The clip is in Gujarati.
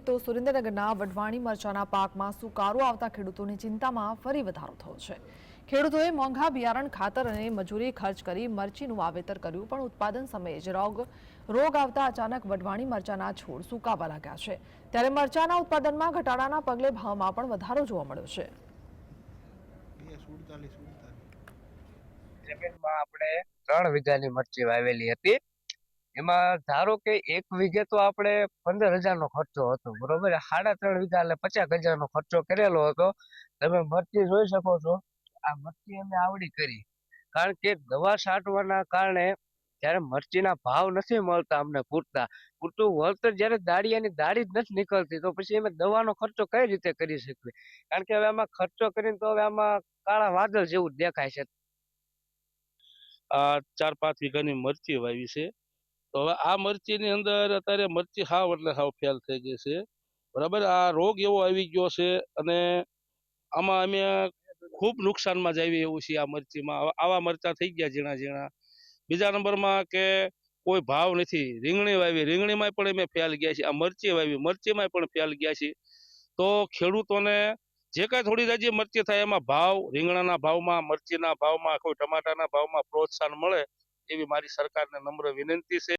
તો સુરેન્દ્રનગરના વઢવાણી મરચાના પાકમાં સુકારો આવતા ખેડૂતોની ચિંતામાં ફરી વધારો થયો છે। ખેડૂતોએ મોંઘા બિયારણ, ખાતર અને મજૂરી ખર્ચ કરી મરચીનું વાવેતર કર્યું, પણ ઉત્પાદન સમયે જ રોગ આવતા અચાનક વઢવાણી મરચાના છોડ સુકાવા લાગ્યા છે। ત્યારે મરચાના ઉત્પાદનમાં ઘટાડાના પગલે ભાવમાં પણ વધારો જોવા મળ્યો છે। જમીનમાં આપણે 3 વીઘાની મરચી વાવેલી હતી। એમાં ધારો કે 1 વીઘે તો આપણે 15,000નો ખર્ચો હતો, બરોબર। 3.5 વીઘા એટલે 50,000નો ખર્ચો કરેલો હતો। તમે મરચી જોઈ શકો છો, આ મરચી અમે આવડી કરી, કારણ કે દવા છાંટવાના કારણે જ્યારે મરચીના ભાવ નથી મળતા અમને પૂરતું વળતર, જ્યારે દાળિયાની દાળી જ નથી નીકળતી, તો પછી અમે દવાનો ખર્ચો કઈ રીતે કરી શકીએ? કારણ કે હવે આમાં ખર્ચો કરીને તો હવે આમાં કાળા વાદળ જેવું જ દેખાય છે। આ 4-5 વીઘાની મરચી વાવી છે। તો હવે આ મરચીની અંદર અત્યારે મરચી હાવ એટલે હાવ ફેલ થઈ ગઈ છે, બરાબર। આ રોગ એવો આવી ગયો છે અને આમાં અમે ખૂબ નુકસાનમાં જ આવી એવું છે। આ મરચીમાં આવા મરચા થઈ ગયા ઝીણા ઝીણા। બીજા નંબરમાં કે કોઈ ભાવ નથી। રીંગણી વાવી, રીંગણીમાં પણ અમે ફેલ ગયા છીએ। આ મરચી વાવી, મરચીમાં પણ ફેલ ગયા છીએ। તો ખેડૂતોને જે કાંઈ થોડી જાજી મરચી થાય એમાં ભાવ, રીંગણાના ભાવમાં, મરચીના ભાવમાં, કોઈ ટમાટાના ભાવમાં પ્રોત્સાહન મળે એવી મારી સરકારને નમ્ર વિનંતી છે।